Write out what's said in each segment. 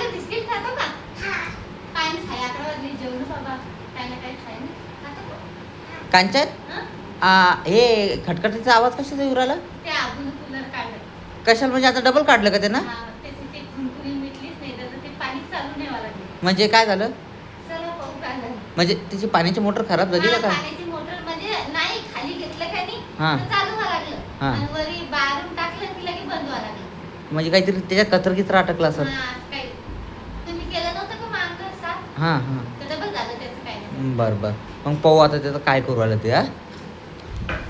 काल बिस्किट खातो का? काय नाही खाय 11 वाजले जेवण बाबा. काय ना काय खाय ना. खातो का? कांचन हे खटखटीचा आवाज कशाचा येऊ राहिला? ते आबून कूलर काढलं. कशाला म्हणजे आता डबल काढलं का त्यानं? त्याची ते खुणखुणी मिटलीच नाही तर ते पाणी चालू नाही व्हायला लागलं. म्हणजे काय झालं? चला पाहू काय झालं. म्हणजे त्याची पाण्याची मोटर खराब झाली का? पाण्याची मोटर म्हणजे नाही खाली घेतलं का नाही हां. तर चालू व्हायला लागलं. हां. आणि वरी बाहेरून टाकलं की लगेच बंद व्हायला लागलं. म्हणजे काहीतरी त्याच्यात कचरा अटकला असेल. काय तुम्ही केलं नव्हतं का मागं साफ? हां हां. तर डबल झालं त्याचं काय नाही. बरं बरं. मग पाहू आता त्याचं काय करू राहिलं ते.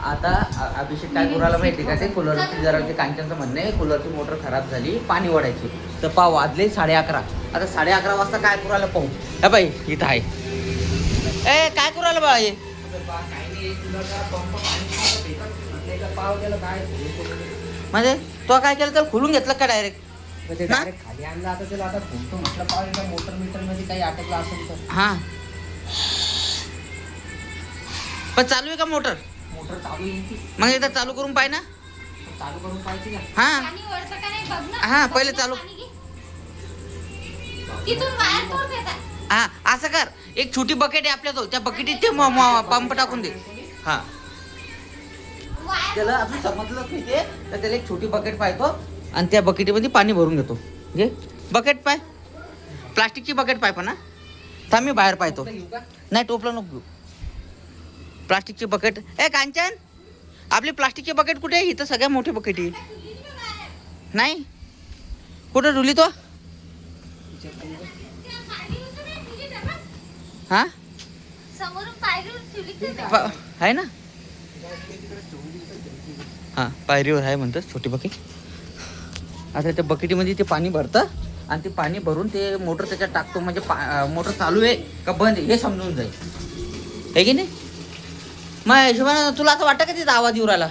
आता अभिषेक काय करू राहिला माहिती का? ते कूलरची जरा ते कांचनचं म्हणणं आहे कूलरची मोटर खराब झाली पाणी ओढायची. तर पाहू वाजले 11:30. आता 11:30 वाजता काय करू राहिलं पाहू. हे बाई इथं आहे. ए काय करू राहिलं बाळा हे? म्हणजे तो काय केलं त्याला खोलून घेतलं का डायरेक्ट? खाली आणलं आता त्याला आता फोडतो म्हटलं पाव मोटर मीटर मध्ये काही अटकलं असेल तर. हां पण चालू आहे का मोटर? मोटर चालू येईल की मग एकदा चालू करून पाय ना. चालू करून पाहिजे का? हां पाणी ओढतं का नाही बघ ना. हां पहिले चालू. पाणी घे. तिथून वायर तोड देतात. हां असं कर एक छोटी बकेट आहे आपल्या त्या बकेटीत ते पंप टाकून दे. हां वायर त्याला अजून समजलंच नाही ते तर त्याला एक छोटी बकेट पाहतो आणि त्या बकेटीमध्ये पाणी भरून घेतो. घे बकेट पाय प्लास्टिकची बकेट पाय पण. थांब मी बाहेर पाहतो. नाही टोपलं नको घेऊ. प्लास्टिकची बकेट. ए कांचन आपली प्लास्टिकची बकेट कुठे आहे? इथं सगळ्या मोठी बकेट आहे. नाही कुठं ठेवली तो? हां समोरून पायरीवर ठेवली का? आहे ना. हां पायरीवर आहे म्हणतात छोटी बकेट. आता त्या बकेटीमध्ये ते पाणी भरतं आणि ते पाणी भरून ते मोटर त्याच्यात टाकतो म्हणजे मोटर चालू आहे का बंद आहे हे समजून जाईल. आहे की नाही? मग हिशोबानं तुला असं वाटतं का तिथं आवाज येऊ राहिला?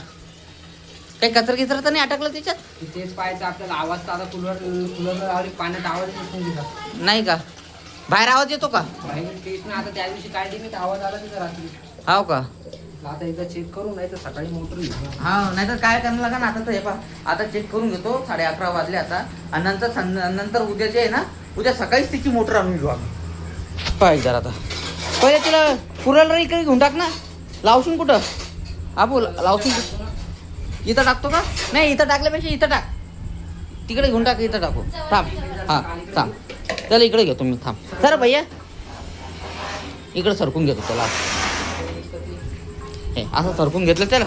काही कचरा तर नाही अटकलं त्याच्यात? तेच पाहायचं आपल्याला आवाज तर आता कूलर पाण्यात आवाज येतो तिथं. नाही का? बाहेर आवाज येतो का? बाहेर तेच ना आता त्या दिवशी काय ते आवाज आला तिथं रात्री. हो का? आता एकदा चेक करू नाही तर सकाळी मोटर घेऊ. हा नाहीतर काय करायला लागा ना. आता तर हे पहा आता चेक करून घेतो 11:30 वाजले आता आणि नंतर उद्या जे आहे ना उद्या सकाळीच तिची मोटर आणून घेऊ आम्ही. पाहिजे जरा आता पहिले तुला पुराला इकडे घेऊन टाक ना. लावशील कुठं? बोल लावशील इथं टाकतो का? नाही इथं टाकल्यापेक्षा इथं टाक. तिकडे घेऊन टाक इथं टाकू. थांब हां थांब त्याला इकडे घेतो मी. थांब सर भैया इकडे सरकून घेतो त्याला. हे असं सरकून घेतलं त्याला.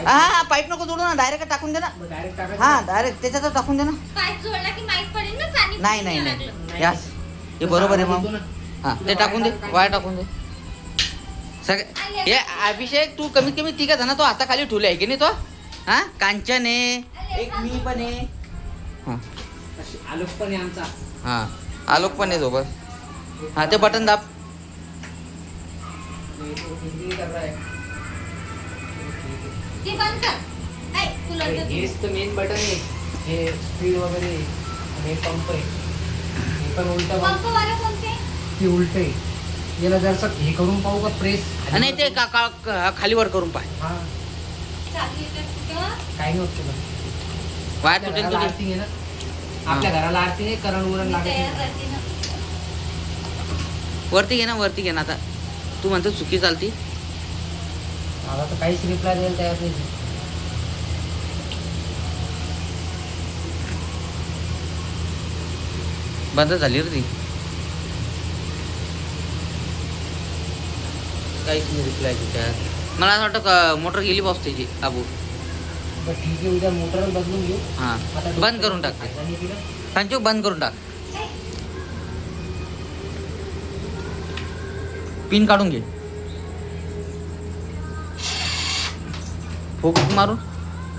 हा पाईप नको जोडू ना डायरेक्ट टाकून दे ना. डायरेक्ट टाकायचं. हा डायरेक्ट त्याच्यातच टाकून दे ना. पाईप जोडला की माहित पडेल ना पाणी. नाही नाही नाही यास हे बरोबर आहे मग. हां ते टाकून दे वायर टाकून दे सगळे. हे अभिषेक तू कमीत कमी तिघा जण तो आता खाली ठेवले आहे की नाही तो? हां कांचन आहे एक मी पण आहे. हां आलोक पण आहे आमचा. हां आलोक पण आहे सोबत. हां ते बटन दाब. ते बंद कर. ऐ कूलर दे. हेच तर मेन बटन आहे. हे स्पीड वगैरे हे पंप आहे. हे पण उलट पंप वाला कोणते? ते उलट आहे. याला जरसं हे करून पाहू का प्रेस. नाही ते खालीवर करून पाय. हा चालू येतात कुठं? काही नव्हतं तुला. वायर आपल्या तुटेल घराला तुझी. आरती आहे ना. आपल्या घराला आरती नाही करण उरण मी लागत तयार नाही. राहते ना. वरती घे ना आता. तू म्हणतो चुकी चालती. मला तर काहीच रिप्लाय द्यायला तयार नाही. बंद झाली रे ती. काहीच नाही रिप्लाय त्याच्यात. मला असं वाटतं मोटर गेली पाऊस त्याची आबू. बरं ठीक आहे उद्या मोटर बदलून घेऊ. हां आता बंद करून टाक ते. आणि तिला कांचू बंद करून टाक. पिन काढून घे. फोक मारून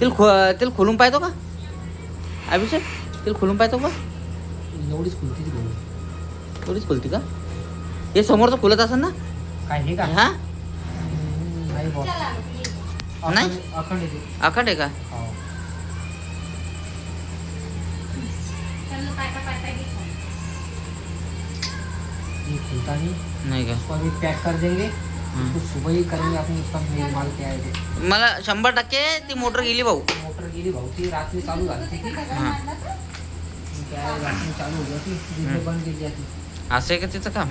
तेल खोलून पाहतो का अभिषेक? तेल खोलून पाहतो का? एवढीच खुलती ती भाऊ. थोडीच खोलती का? हे समोरचं खोलत असेल ना? काय हे का? हां नाही बॉस. चला ये. नाही? अखंड येते. आखट आहे का? हो. चल पाटा पाटा घे. ये खुलता नहीं. नाही का? इसको अभी पैक कर देंगे. हं. तो सुबह ही करेंगे अपनी इसका मेल माल क्या है ते. मला 100% ती मोटर गेली भाऊ. मोटर गेली भाऊ ती रात्री चालू झाली ती. हां काय घासून चालू होती ती तिथे बंद केली जाते. असं आहे का तिचं काम?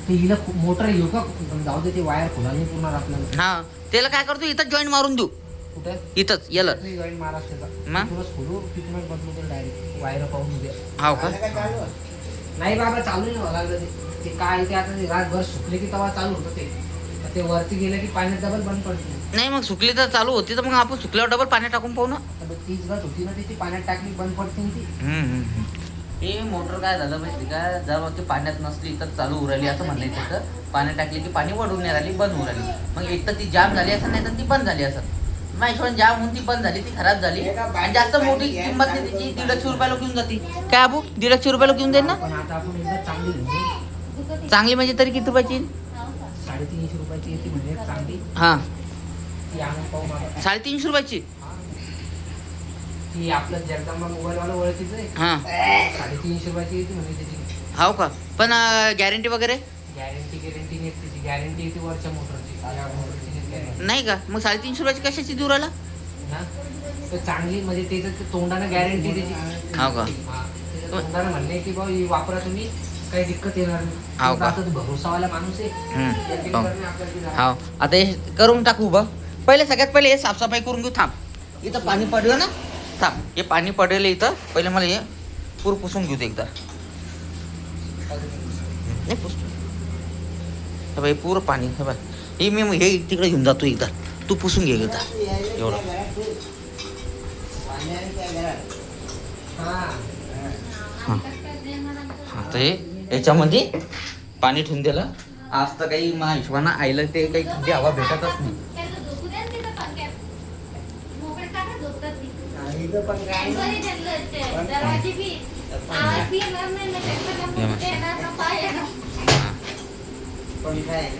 ते हिला मोटर येऊ का जाऊ दे, ते वायर खोला नाही पुन्हा आपल्याला. हा त्याला काय करतो इथं जॉईंट मारून देऊ, कुठे इथंच याला. जॉईन महाराज त्याचा मग? तिथूनच खोलू, तिथूनच बदलू ते डायरेक्ट वायर पाहून उद्या. हो का? नाही बाबा चालू नाही व्हायला लागलं ते काय ते आता ते रातभर सुकले की तेव्हा चालू होतं ते वरती गेलं की पाण्यात डबल बंद पडते. नाही मग सुकली तर चालू होती, तर मग आपण सुकल्यावर डबल पाणी टाकून पाहू ना. आता तीच गत होती ना ती पाण्यात टाकली बंद पडते ना ती. हे मोटर काय झालं माहिती का, जर ती पाण्यात नसली तर चालू उराली असं म्हणलं तिथं. पाण्यात टाकली की पाणी वडून नाही राहिली, बंद उराली. मग एक तर ती जाम झाली असं, नाही तर ती बंद झाली असं. माझ्या हिशोबाने जाम होऊन ती बंद झाली, ती खराब झाली. आणि जास्त मोठी किंमत नाही तिची, 1,50,000 रुपयाला घेऊन जाते. काय अबू 1,50,000 रुपयाला घेऊन जाईल ना? पण आता आपण एकदा चांगली घेऊ. चांगली म्हणजे तरी किती रुपयाची? 350 रुपयाची येते म्हणजे चांगली. हा ती आणून पाहू मला. 350 रुपयाची. ती आपलं जगदंबा मोबाईलवाला ओळखीचं आहे. हा 350 रुपयाची येते म्हणजे त्याची. हो का? पण गॅरंटी वगैरे गॅरंटी नाही येत त्याची. गॅरंटी येते वरच्या मोटरची, या मोटरची नाही guarantee. नाही का? मग 350 रुपयाची कशाची देऊ राहिला? ना तर चांगली म्हणजे त्याचं तोंडानं गॅरंटी त्याची. हो का? हा, त्याचं तोंडानं म्हणणे की बाबा ही वापरा तुम्ही, काही दिक्कत येणार नाही. हो का? आता तो भरोसावाला माणूस आहे. त्याच्याने हो. करणे आपल्याला ते जरा. हो आता हे करून टाकू बघ. पहिले सगळ्यात पहिले हे साफसफाई करून घेऊ. थांब, इथं पाणी पडलं ना. थांब, हे पाणी पडलेलं इथं. पहिले मला हे पूर पुसून घेऊ दे एकदा. नाही पुसतो हे बाई, पूर पाणी हे बाय. हे मी हे तिकडे घेऊन जातो एकदा. तू पुसून घे एकदा एवढं. हा. आता हे याच्यामध्ये पाणी ठेवून दिलं. आज तर काही माझ्या हिशोबानं आईला ते काही थंडी हवा भेटतच नाही. इथं पण काय पण काय